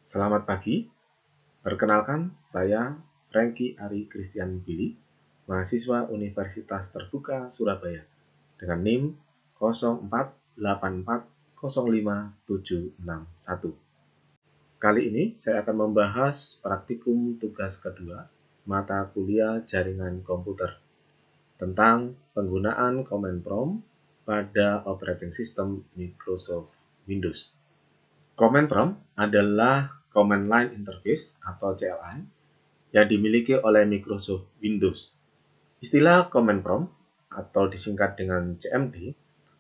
Selamat pagi, perkenalkan saya Franky Ari Christian Billy, mahasiswa Universitas Terbuka Surabaya dengan NIM 0484055761. Kali ini saya akan membahas praktikum tugas kedua mata kuliah jaringan komputer tentang penggunaan command prompt pada operating system Microsoft Windows. Command prompt adalah Command Line Interface atau CLI yang dimiliki oleh Microsoft Windows. Istilah Command Prompt atau disingkat dengan CMD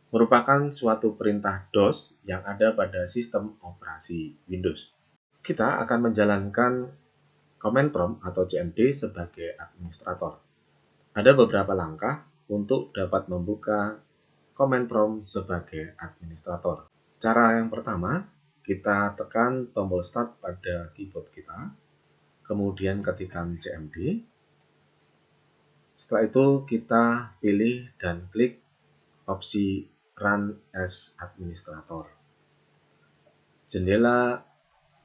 merupakan suatu perintah DOS yang ada pada sistem operasi Windows. Kita akan menjalankan Command Prompt atau CMD sebagai administrator. Ada beberapa langkah untuk dapat membuka Command Prompt sebagai administrator. Cara yang pertama, kita tekan tombol Start pada keyboard kita, kemudian ketikkan CMD. Setelah itu kita pilih dan klik opsi Run as Administrator. Jendela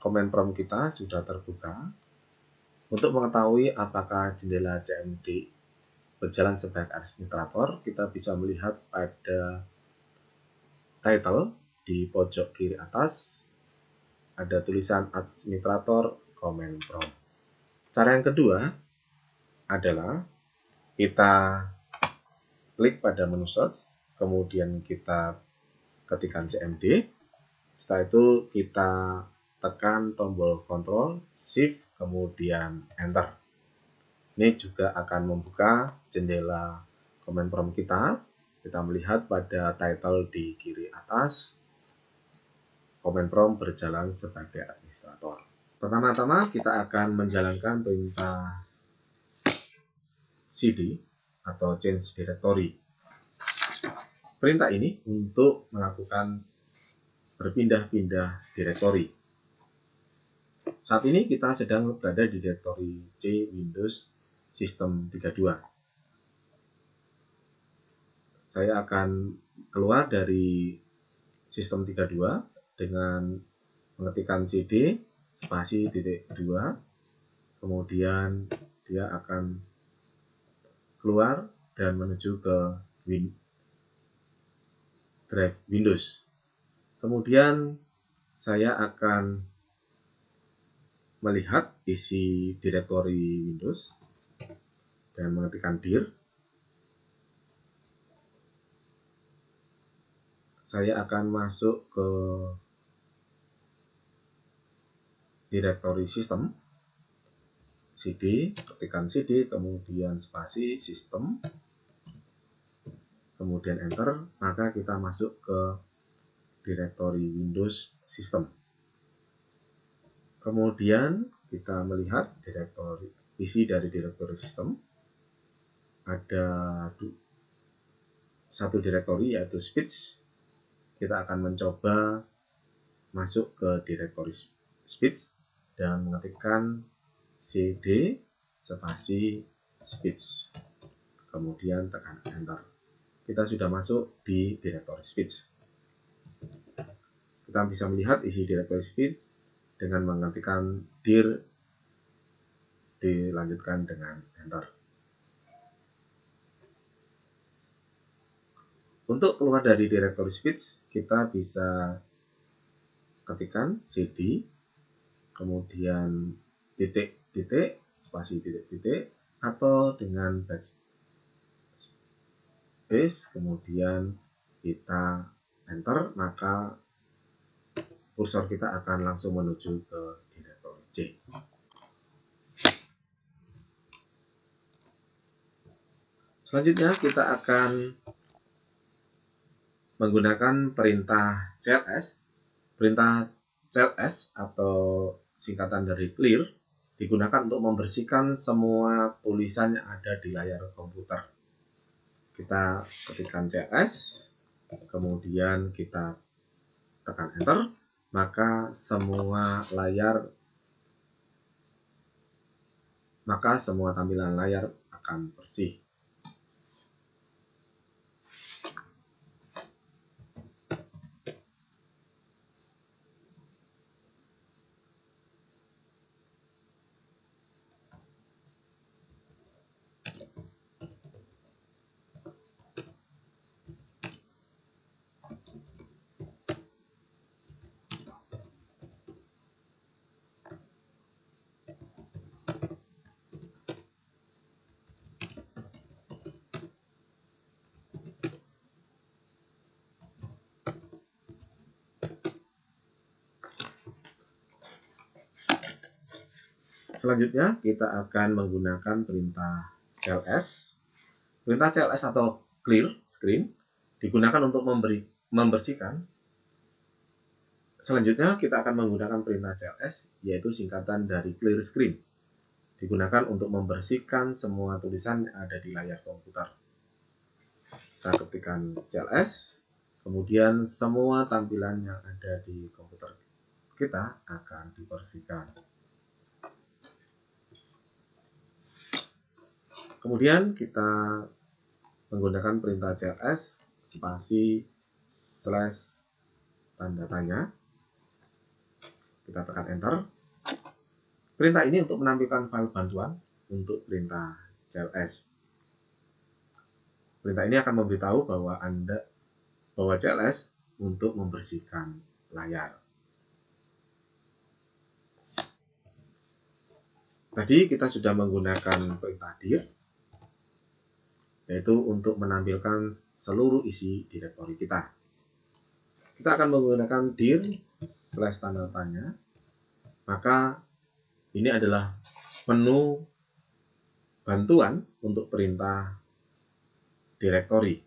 Command Prompt kita sudah terbuka. Untuk mengetahui apakah jendela CMD berjalan sebagai administrator, kita bisa melihat pada title di pojok kiri atas ada tulisan administrator Command Prompt. Cara yang kedua adalah kita klik pada menu search, kemudian kita ketikkan CMD. Setelah itu kita tekan tombol Ctrl, Shift, kemudian Enter. Ini juga akan membuka jendela Command Prompt kita. Kita melihat pada title di kiri atas, Command Prompt berjalan sebagai administrator. Pertama-tama kita akan menjalankan perintah cd atau change directory. Perintah ini untuk melakukan berpindah-pindah direktori. Saat ini kita sedang berada di direktori C Windows System 32. Saya akan keluar dari System 32 dengan mengetikkan cd spasi titik 2, kemudian dia akan keluar dan menuju ke drive Windows. Kemudian saya akan melihat isi direktori Windows dan mengetikkan dir. Saya akan masuk ke direktori sistem, cd, ketikkan cd, kemudian spasi sistem, kemudian enter, maka kita masuk ke direktori Windows System. Kemudian kita melihat isi dari direktori sistem. Ada satu direktori yaitu speech. Kita akan mencoba masuk ke direktori speech dan mengetikkan cd spasi speech. Kemudian tekan enter. Kita sudah masuk di direktori speech. Kita bisa melihat isi direktori speech dengan mengetikkan dir, dilanjutkan dengan enter. Untuk keluar dari direktori speech, kita bisa ketikkan cd, kemudian titik-titik, spasi titik-titik, atau dengan backspace, kemudian kita enter, maka kursor kita akan langsung menuju ke direktori C. Selanjutnya kita akan menggunakan perintah cls. Perintah cls atau singkatan dari clear digunakan untuk membersihkan semua tulisan yang ada di layar komputer. Kita ketikkan cls, kemudian kita tekan enter, maka semua tampilan layar akan bersih. Selanjutnya kita akan menggunakan perintah cls. Perintah cls atau clear screen digunakan untuk membersihkan. Selanjutnya kita akan menggunakan perintah cls, yaitu singkatan dari clear screen. Digunakan untuk membersihkan semua tulisan yang ada di layar komputer. Kita ketikkan cls, kemudian semua tampilan yang ada di komputer kita akan dibersihkan. Kemudian kita menggunakan perintah cls spasi slash tanda tanya. Kita tekan enter. Perintah ini untuk menampilkan file bantuan untuk perintah cls. Perintah ini akan memberitahu bahwa cls untuk membersihkan layar. Tadi kita sudah menggunakan perintah dir, yaitu untuk menampilkan seluruh isi direktori kita. Kita akan menggunakan dir slash tanda tanya, maka ini adalah menu bantuan untuk perintah direktori.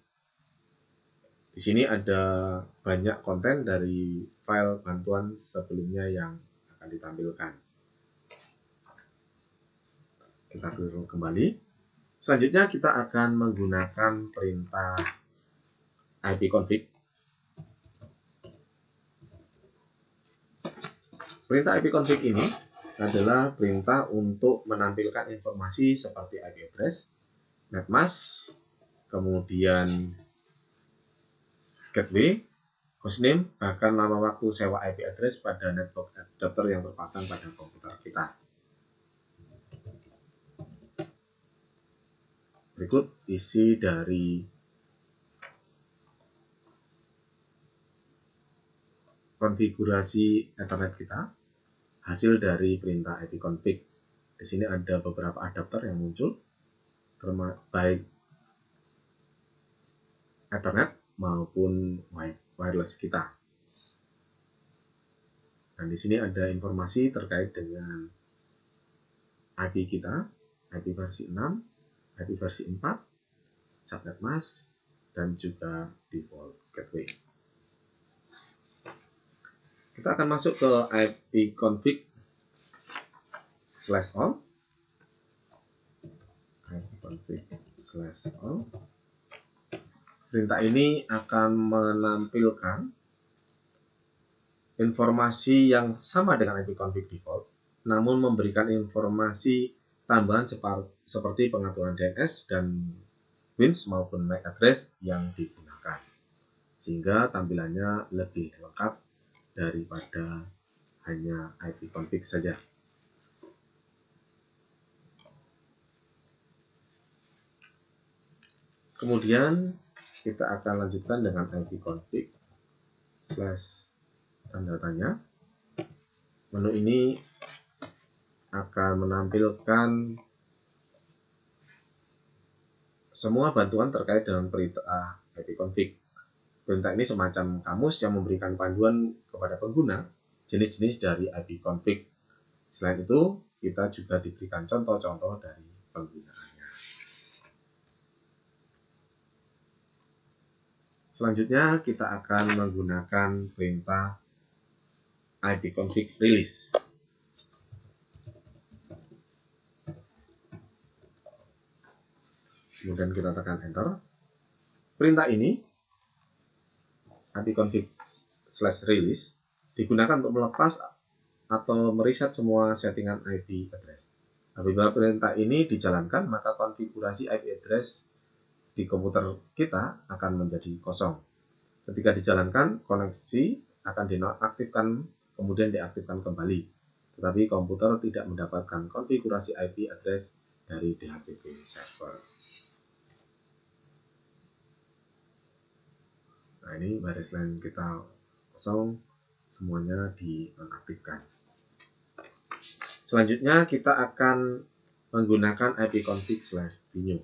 Di sini ada banyak konten dari file bantuan sebelumnya yang akan ditampilkan. Kita kembali. Selanjutnya kita akan menggunakan perintah ipconfig. Perintah ipconfig ini adalah perintah untuk menampilkan informasi seperti IP address, netmask, kemudian gateway, hostname, bahkan lama waktu sewa IP address pada network adapter yang terpasang pada komputer kita. Berikut isi dari konfigurasi Ethernet kita, hasil dari perintah ipconfig. Di sini ada beberapa adapter yang muncul, baik Ethernet maupun wireless kita. Dan di sini ada informasi terkait dengan IP kita, IP versi 6, IP versi 4, subnet mask, dan juga default gateway. Kita akan masuk ke ipconfig/all. ipconfig/all. Perintah ini akan menampilkan informasi yang sama dengan ipconfig default, namun memberikan informasi tambahan seperti pengaturan DNS dan WINS maupun MAC address yang digunakan, sehingga tampilannya lebih lengkap daripada hanya ipconfig saja. Kemudian kita akan lanjutkan dengan ipconfig/tanda tanya. Menu ini akan menampilkan semua bantuan terkait dengan perintah ipconfig. Perintah ini semacam kamus yang memberikan panduan kepada pengguna jenis-jenis dari ipconfig. Selain itu, kita juga diberikan contoh-contoh dari penggunaannya. Selanjutnya, kita akan menggunakan perintah ipconfig release. Kemudian kita tekan enter. Perintah ini, ipconfig/release, digunakan untuk melepas atau mereset semua settingan IP address. Apabila perintah ini dijalankan, maka konfigurasi IP address di komputer kita akan menjadi kosong. Ketika dijalankan, koneksi akan dinonaktifkan, kemudian diaktifkan kembali. Tetapi komputer tidak mendapatkan konfigurasi IP address dari DHCP server. Nah, ini baris line kita kosong, semuanya dinonaktifkan. Selanjutnya kita akan menggunakan ipconfig/renew.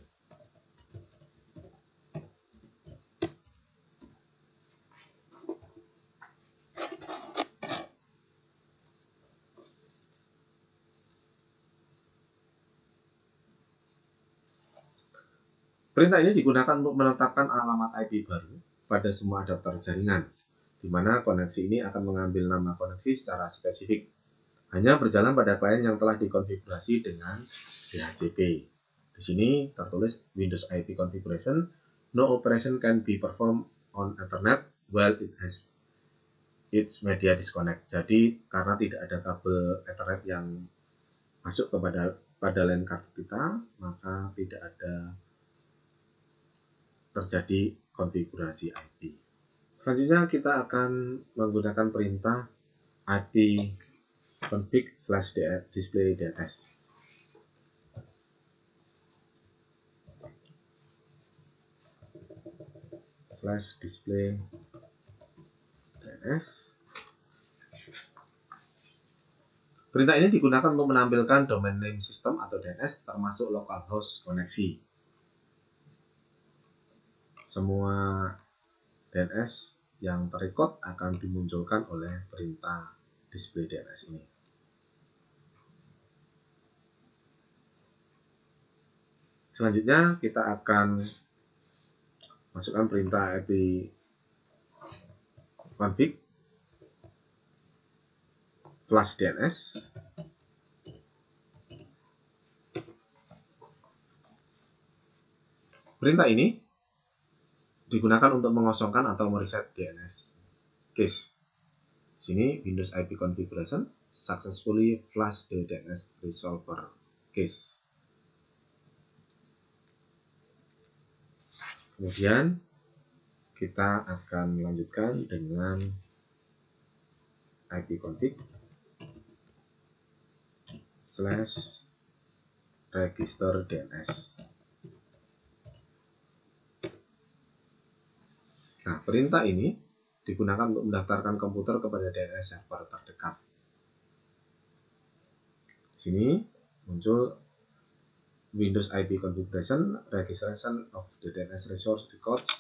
Perintah ini digunakan untuk menetapkan alamat IP baru pada semua adapter jaringan, di mana koneksi ini akan mengambil nama koneksi secara spesifik. Hanya berjalan pada klien yang telah dikonfigurasi dengan DHCP. Di sini tertulis Windows IP configuration, no operation can be performed on Ethernet while it has its media disconnect. Jadi karena tidak ada kabel Ethernet yang masuk pada LAN kartu kita, maka tidak ada terjadi konfigurasi IP. Selanjutnya kita akan menggunakan perintah IP config/display DNS. /display DNS. Perintah ini digunakan untuk menampilkan domain name system atau DNS termasuk localhost koneksi. Semua DNS yang terrecord akan dimunculkan oleh perintah display DNS ini. Selanjutnya kita akan masukkan perintah IP config flash DNS. Perintah ini digunakan untuk mengosongkan atau mereset DNS case. Di sini Windows IP configuration successfully flush the DNS resolver case. Kemudian kita akan melanjutkan dengan IP config /register DNS. Nah, perintah ini digunakan untuk mendaftarkan komputer kepada DNS server terdekat. Di sini muncul Windows IP configuration registration of the DNS resource records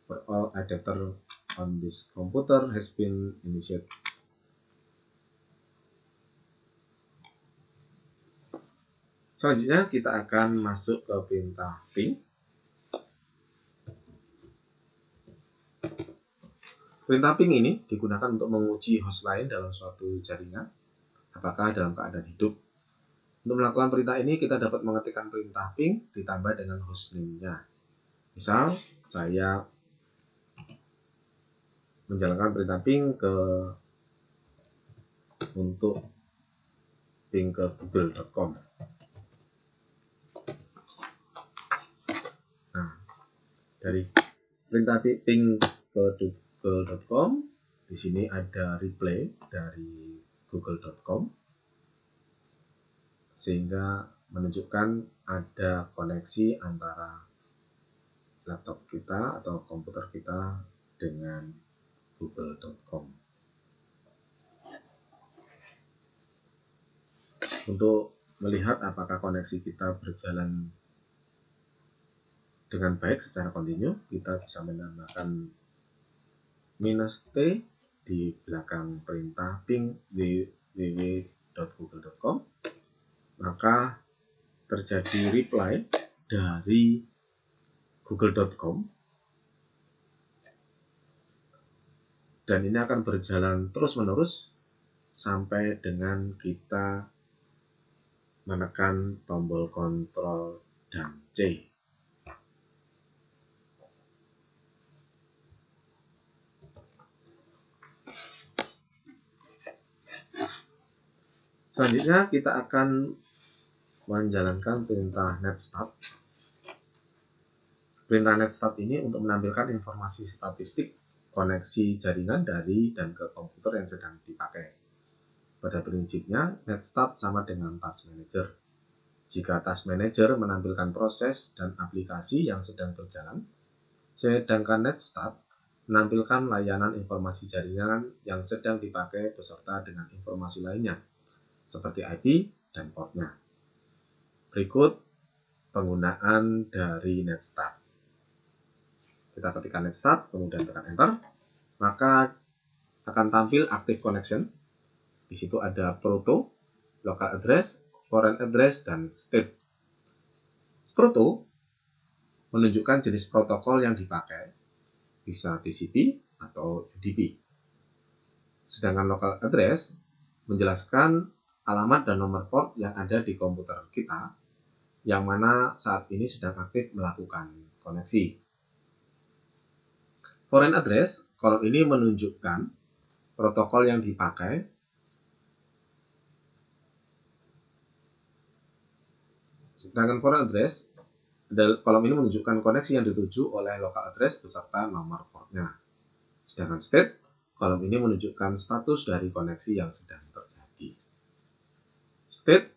for all adapter on this computer has been initiated. Selanjutnya kita akan masuk ke perintah ping. Perintah ping ini digunakan untuk menguji host lain dalam suatu jaringan, apakah dalam keadaan hidup. Untuk melakukan perintah ini, kita dapat mengetikkan perintah ping ditambah dengan hostname-nya. Misal, saya menjalankan perintah ping untuk ping ke google.com. Nah, dari perintah ping ke google.com, di sini ada replay dari google.com, sehingga menunjukkan ada koneksi antara laptop kita atau komputer kita dengan google.com. Untuk melihat apakah koneksi kita berjalan dengan baik secara kontinu, kita bisa menambahkan -t di belakang perintah ping www.google.com, maka terjadi reply dari google.com, dan ini akan berjalan terus-menerus sampai dengan kita menekan tombol kontrol dan C. Selanjutnya kita akan menjalankan perintah netstart. Perintah netstart ini untuk menampilkan informasi statistik koneksi jaringan dari dan ke komputer yang sedang dipakai. Pada prinsipnya, netstart sama dengan task manager. Jika task manager menampilkan proses dan aplikasi yang sedang berjalan, sedangkan netstart menampilkan layanan informasi jaringan yang sedang dipakai beserta dengan informasi lainnya, seperti IP dan portnya. Berikut penggunaan dari netstart. Kita ketikkan netstart, kemudian tekan enter, maka akan tampil active connection. Di situ ada proto, local address, foreign address, dan state. Proto menunjukkan jenis protokol yang dipakai, bisa TCP atau UDP. Sedangkan local address menjelaskan alamat dan nomor port yang ada di komputer kita, yang mana saat ini sedang aktif melakukan koneksi. Foreign address, kolom ini menunjukkan protokol yang dipakai, sedangkan foreign address, kolom ini menunjukkan koneksi yang dituju oleh local address beserta nomor portnya. Sedangkan state, kolom ini menunjukkan status dari koneksi yang sedang terjadi. State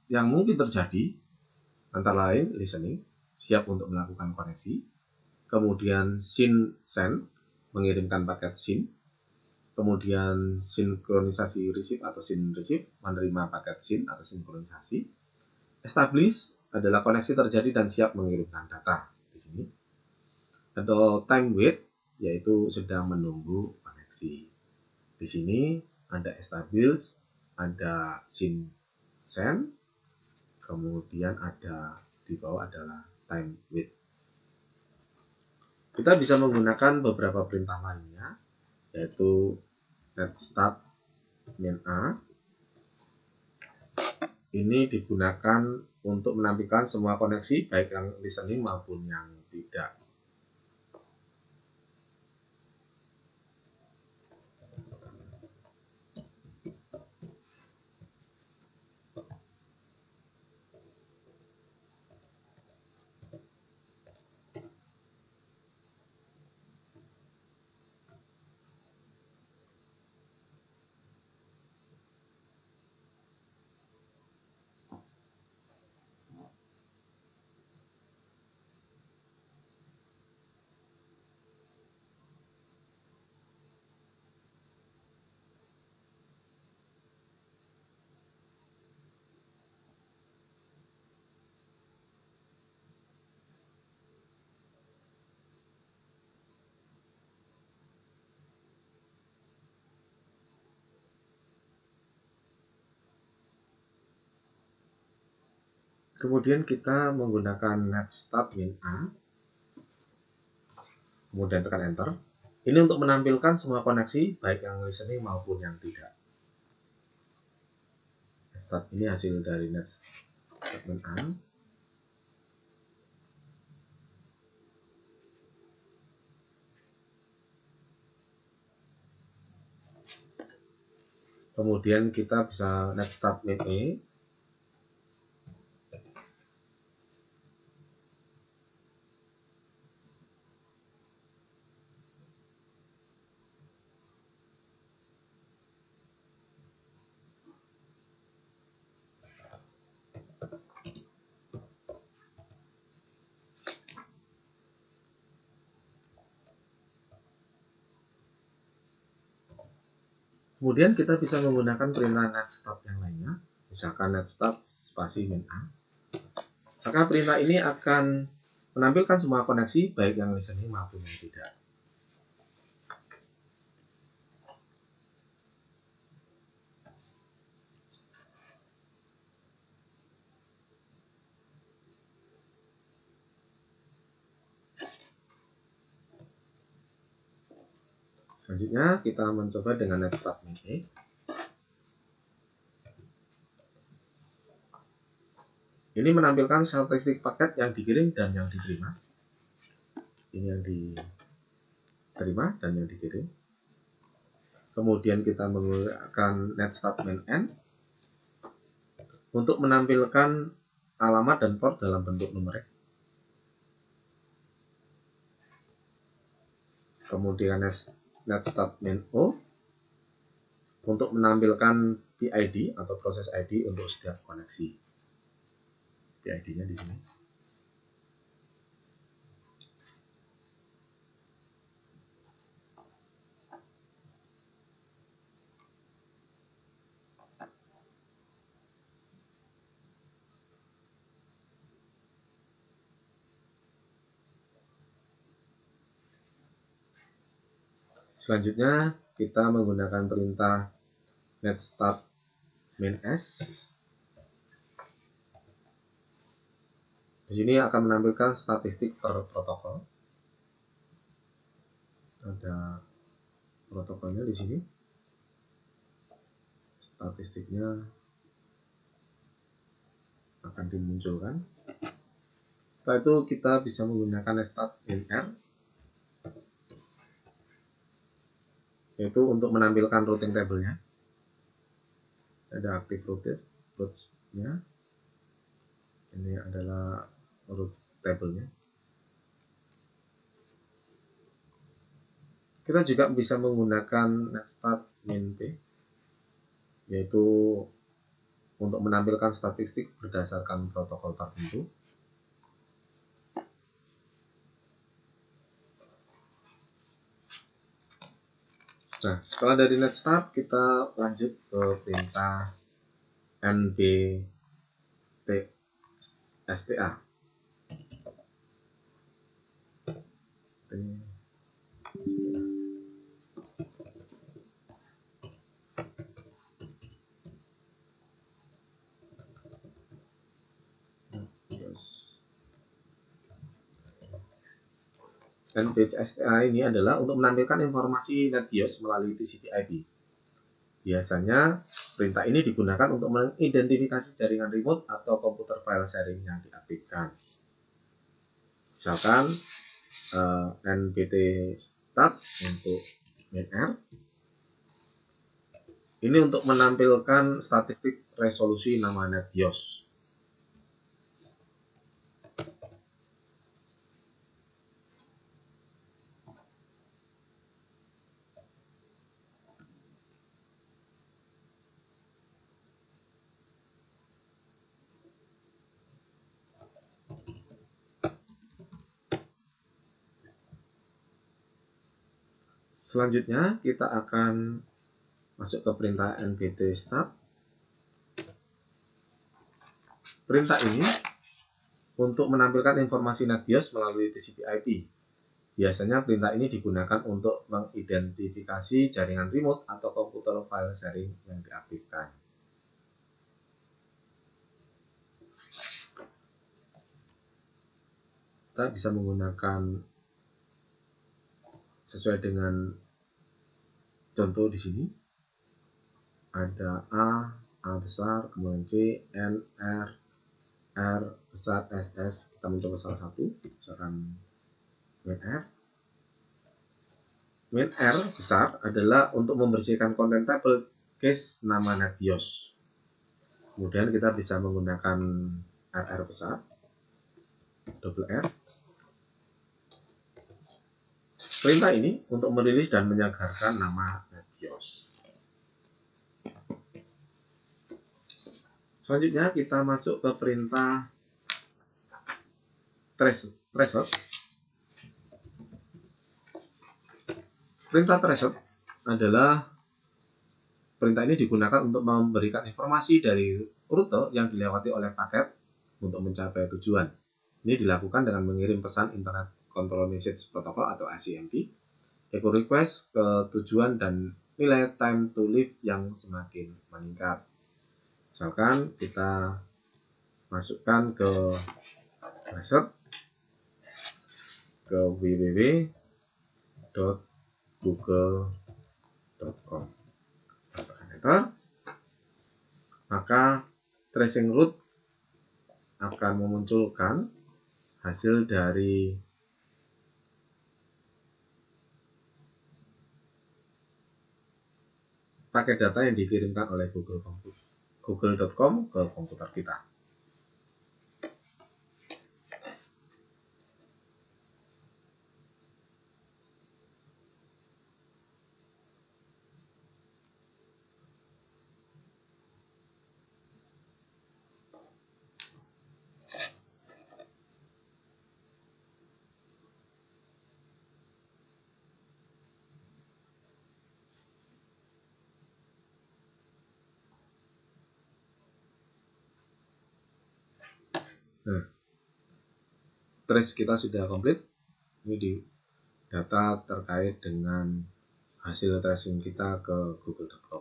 yang mungkin terjadi antara lain listening, siap untuk melakukan koneksi, kemudian SYN send, mengirimkan paket SYN, kemudian sinkronisasi receive atau SYN receive, menerima paket SYN atau sinkronisasi. Establish adalah koneksi terjadi dan siap mengirimkan data di sini. Atau time wait, yaitu sedang menunggu koneksi. Di sini ada establish, ada SYN send, kemudian ada di bawah adalah time wait. Kita bisa menggunakan beberapa perintah lainnya, yaitu net start min a. Ini digunakan untuk menampilkan semua koneksi, baik yang listening maupun yang tidak. Kemudian kita menggunakan net start min a, kemudian tekan enter. Ini untuk menampilkan semua koneksi, baik yang listening maupun yang tidak. Net start ini hasil dari net start min a. Kemudian kita bisa net start min e. Kemudian kita bisa menggunakan perintah net start yang lainnya, misalkan net start spasi min a. Maka perintah ini akan menampilkan semua koneksi, baik yang listening maupun yang tidak. Selanjutnya kita mencoba dengan net start min e. Ini menampilkan statistik paket yang dikirim dan yang diterima. Ini yang diterima dan yang dikirim. Kemudian kita menggunakan net start min n untuk menampilkan alamat dan port dalam bentuk numerik. Kemudian net start min o untuk menampilkan PID atau proses ID untuk setiap koneksi. PID-nya di sini. Selanjutnya kita menggunakan perintah net start min s. Di sini akan menampilkan statistik per protokol. Ada protokolnya di sini. Statistiknya akan dimunculkan. Setelah itu kita bisa menggunakan netstat min_r, yaitu untuk menampilkan routing table-nya. Ada active routes-nya. Ini adalah route table-nya. Kita juga bisa menggunakan netstat min_p, yaitu untuk menampilkan statistik berdasarkan protokol tertentu. Nah, setelah dari netstat, kita lanjut ke perintah nbtsta. nbtsta ini adalah untuk menampilkan informasi NetBIOS melalui TCP/IP. Biasanya perintah ini digunakan untuk mengidentifikasi jaringan remote atau komputer file sharing yang diaktifkan. Misalkan nbtstat untuk min_r. Ini untuk menampilkan statistik resolusi nama NetBIOS. Selanjutnya kita akan masuk ke perintah nbtstat. Perintah ini untuk menampilkan informasi NetBIOS melalui TCP/IP. Biasanya perintah ini digunakan untuk mengidentifikasi jaringan remote atau komputer file sharing yang diaktifkan. Kita bisa menggunakan sesuai dengan contoh di sini. Ada A besar, kemudian C, N, R besar, S. Kita mencoba salah satu, misalkan min_r. Min_r besar adalah untuk membersihkan konten table case nama NetBIOS. Kemudian kita bisa menggunakan RR besar, double R. Perintah ini untuk merilis dan menyegarkan nama NetBIOS. Selanjutnya kita masuk ke perintah threshold. Perintah threshold adalah perintah ini digunakan untuk memberikan informasi dari rute yang dilewati oleh paket untuk mencapai tujuan. Ini dilakukan dengan mengirim pesan Internet Control Message Protocol atau ICMP, echo request ke tujuan dan nilai time to live yang semakin meningkat. Misalkan kita masukkan ke threshold ke www.google.com. Tekan enter, maka tracing route akan memunculkan hasil dari paket data yang dikirimkan oleh google.com ke komputer kita. Nah, trace kita sudah komplit. Ini di data terkait dengan hasil tracing kita ke google.com.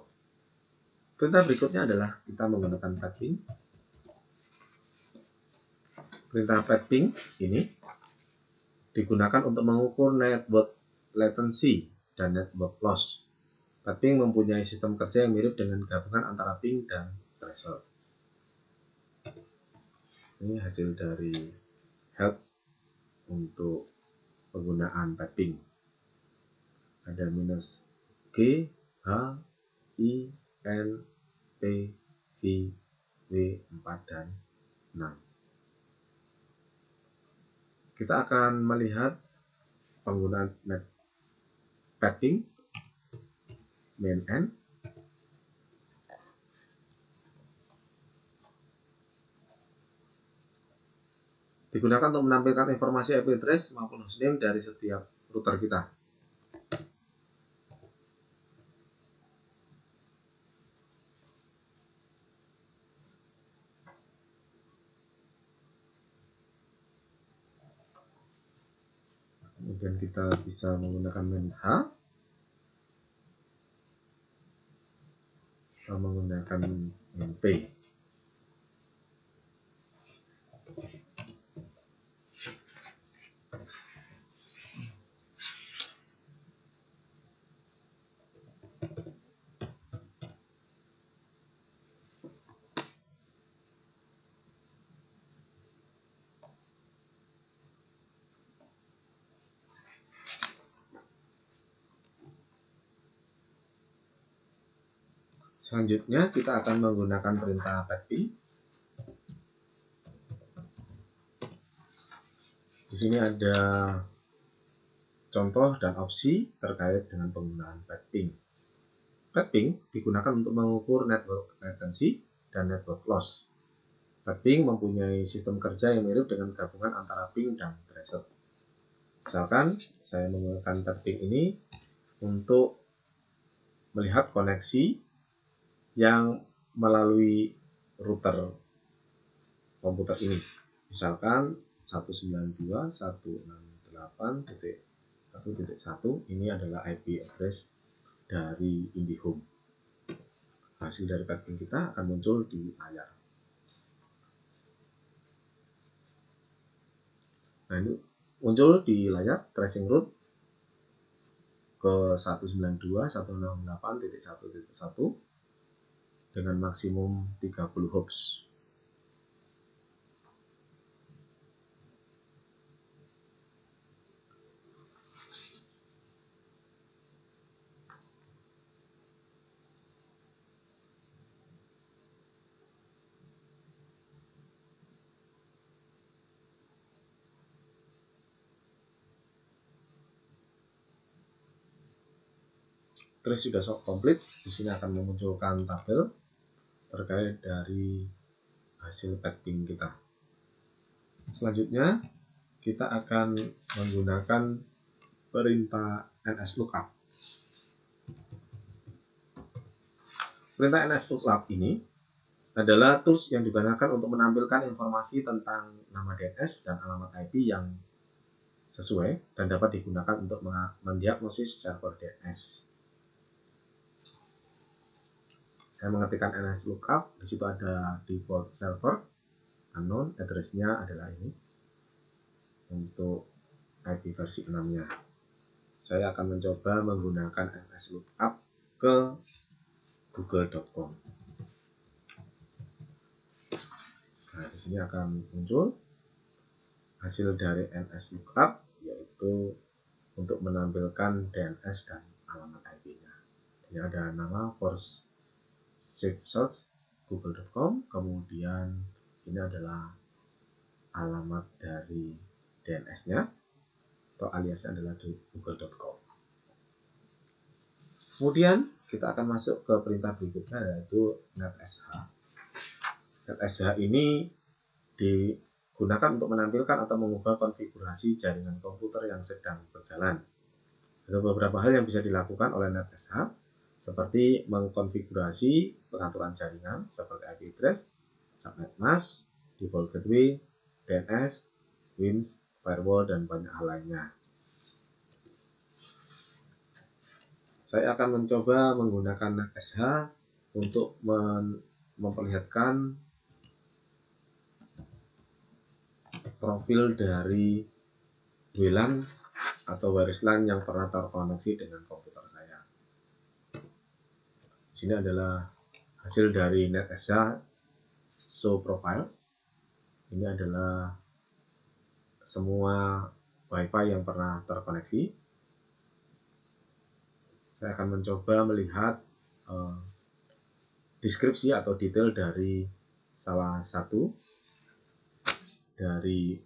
Perintah berikutnya adalah kita menggunakan tagging. Perintah ping ini digunakan untuk mengukur network latency dan network loss. Ping mempunyai sistem kerja yang mirip dengan gabungan antara ping dan threshold. Ini hasil dari help untuk penggunaan ping. Ada minus G, H, I, N, P, V, W, 4, dan 6. Kita akan melihat penggunaan net ping main N. Digunakan untuk menampilkan informasi IP address maupun hostname dari setiap router kita. Kemudian kita bisa menggunakan main H atau menggunakan main P. Selanjutnya kita akan menggunakan perintah ping. Di sini ada contoh dan opsi terkait dengan penggunaan ping. Ping digunakan untuk mengukur network latency dan network loss. Ping mempunyai sistem kerja yang mirip dengan gabungan antara ping dan threshold. Misalkan saya menggunakan ping ini untuk melihat koneksi yang melalui router komputer ini. Misalkan 192.168.1.1 ini adalah IP address dari IndiHome. Hasil dari ping kita akan muncul di layar. Nah, ini muncul di layar tracing route ke 192.168.1.1 dengan maksimum 30 hops. Trace sudah komplit. Di sini akan memunculkan tabel terkait dari hasil ping kita. Selanjutnya kita akan menggunakan perintah nslookup. Perintah nslookup ini adalah tools yang digunakan untuk menampilkan informasi tentang nama DNS dan alamat IP yang sesuai dan dapat digunakan untuk mendiagnosis server DNS. Saya mengetikkan nslookup, di situ ada default server, unknown, address-nya adalah ini. Untuk IP versi 6-nya. Saya akan mencoba menggunakan nslookup ke google.com. Nah, di sini akan muncul hasil dari nslookup, yaitu untuk menampilkan DNS dan alamat IP-nya. Ini ada nama first Safe Search google.com, kemudian ini adalah alamat dari DNS-nya atau aliasnya adalah google.com. Kemudian kita akan masuk ke perintah berikutnya, yaitu netsh. Netsh ini digunakan untuk menampilkan atau mengubah konfigurasi jaringan komputer yang sedang berjalan. Ada beberapa hal yang bisa dilakukan oleh netsh, seperti mengkonfigurasi pengaturan jaringan seperti IP address, subnet mask, default gateway, DNS, WINS, firewall, dan banyak hal lainnya. Saya akan mencoba menggunakan netsh untuk memperlihatkan profil dari WLAN atau wireless LAN yang pernah terkoneksi dengan komputer saya. Sini adalah hasil dari NetEsa show profile. Ini adalah semua WiFi yang pernah terkoneksi. Saya akan mencoba melihat deskripsi atau detail dari salah satu dari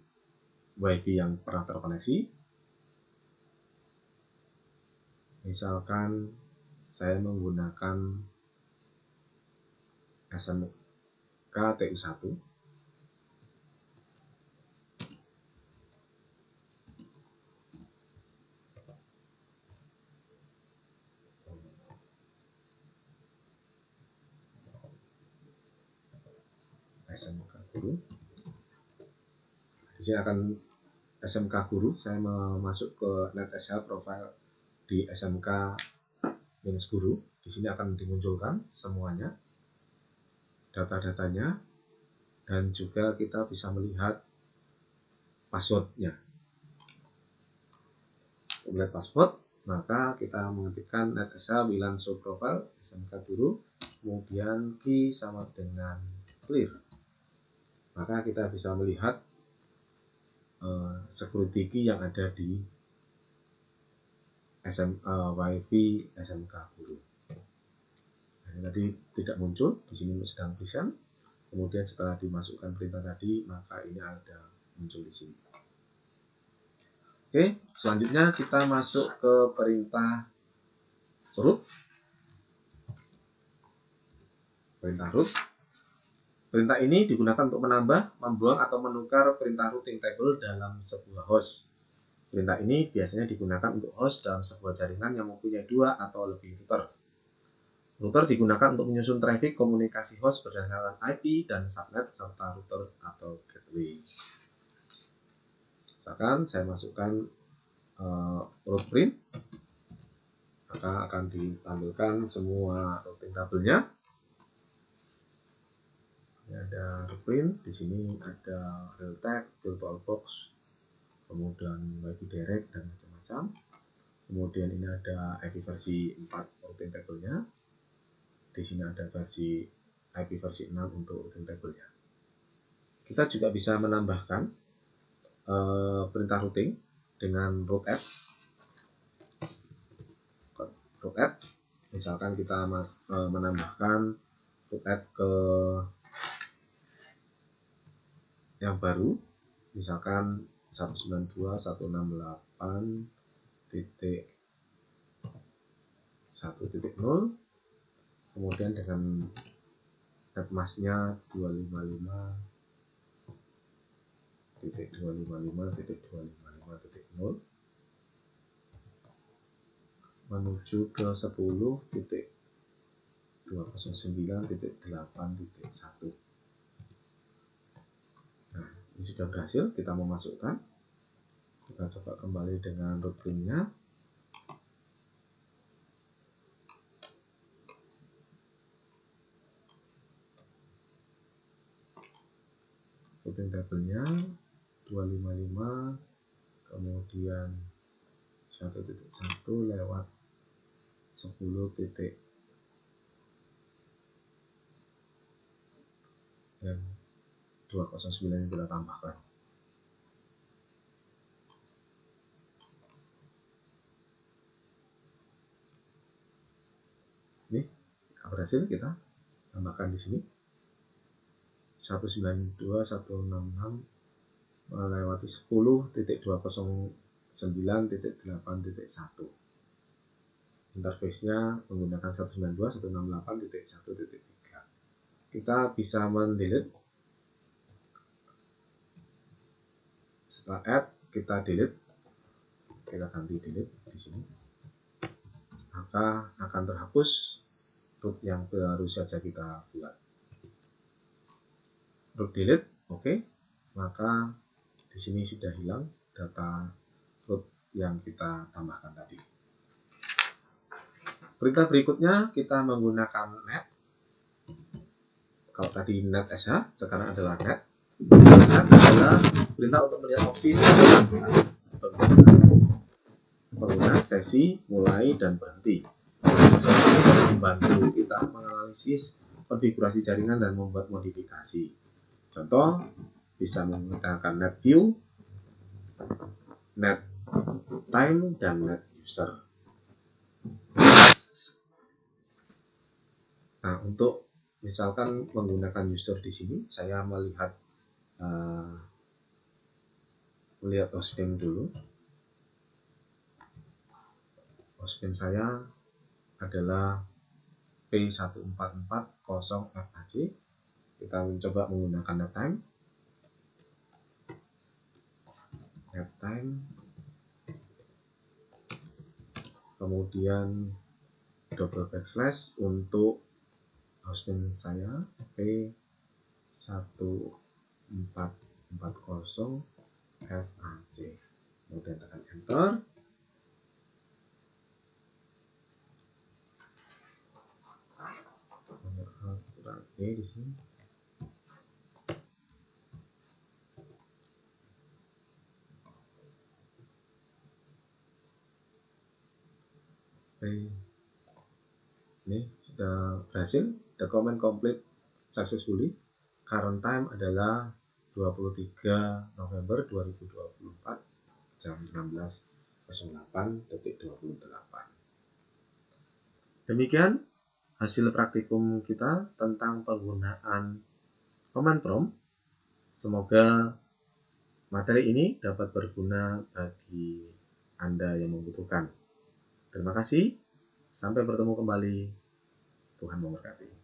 WiFi yang pernah terkoneksi. Misalkan saya menggunakan SMK TU1. SMK Guru. Di sini akan SMK Guru, saya masuk ke NetEsa profile di SMK Guru. Di sini akan dimunculkan semuanya, data-datanya, dan juga kita bisa melihat passwordnya. Untuk melihat password, maka kita mengetikkan NetEsa WLAN show profile SMK Guru, kemudian key sama dengan clear. Maka kita bisa melihat security key yang ada di WiFi SMK Guru. Nah, ini tadi tidak muncul, di sini sedang present. Kemudian setelah dimasukkan perintah tadi, maka ini ada muncul di sini. Oke, selanjutnya kita masuk ke perintah root. Perintah root. Perintah ini digunakan untuk menambah, membuang, atau menukar perintah routing table dalam sebuah host. Perintah ini biasanya digunakan untuk host dalam sebuah jaringan yang mempunyai 2 atau lebih router. Router digunakan untuk menyusun traffic komunikasi host berdasarkan IP dan subnet serta router atau gateway. Misalkan saya masukkan root print, maka akan ditampilkan semua routing tabelnya. Ini ada print, di sini ada Realtek, VirtualBox, kemudian WiFi Direct dan macam-macam. Kemudian ini ada IP versi 4 routing table-nya. Di sini ada versi IP versi 6 untuk routing table-nya. Kita juga bisa menambahkan perintah routing dengan root add. Root add, misalkan kita menambahkan root add ke yang baru, misalkan 192.168.1.0, kemudian dengan netmasknya 255.255.255.0 menuju ke 10.209.8.1. Nah, ini sudah berhasil, kita memasukkan. Kita coba kembali dengan root print-nya. Routing table-nya 255, kemudian 1.1 lewat 10 titik dan 209 yang kita tambahkan. Ini berhasil, kita tambahkan di sini 192.166 melewati 10.209.8.1. Interface-nya menggunakan 192.168.1.3. Kita bisa mendelete. Setelah add, kita delete. Kita ganti delete di sini. Maka akan terhapus root yang baru saja kita buat. Root delete, oke. Maka di sini sudah hilang data root yang kita tambahkan tadi. Perintah berikutnya kita menggunakan net. Kalau tadi NetEsa, sekarang adalah net. Melihat adalah perintah untuk melihat opsi pengguna sesi, mulai, dan berhenti. Soal ini dapat membantu kita menganalisis konfigurasi jaringan dan membuat modifikasi. Contoh, bisa menggunakan net view, net time, dan net user. Nah, untuk misalkan menggunakan user di sini, saya melihat hostname dulu. Hostname saya adalah P1440FAC. Kita mencoba menggunakan net time, kemudian double backslash untuk hostname saya P1440FAC. Kemudian tekan enter. Kurang di sini. Ini sudah berhasil. The comment complete successfully. Current time adalah 23 November 2024 jam 16.08.28. Demikian hasil praktikum kita tentang penggunaan command prompt. Semoga materi ini dapat berguna bagi Anda yang membutuhkan. Terima kasih. Sampai bertemu kembali. Tuhan memberkati.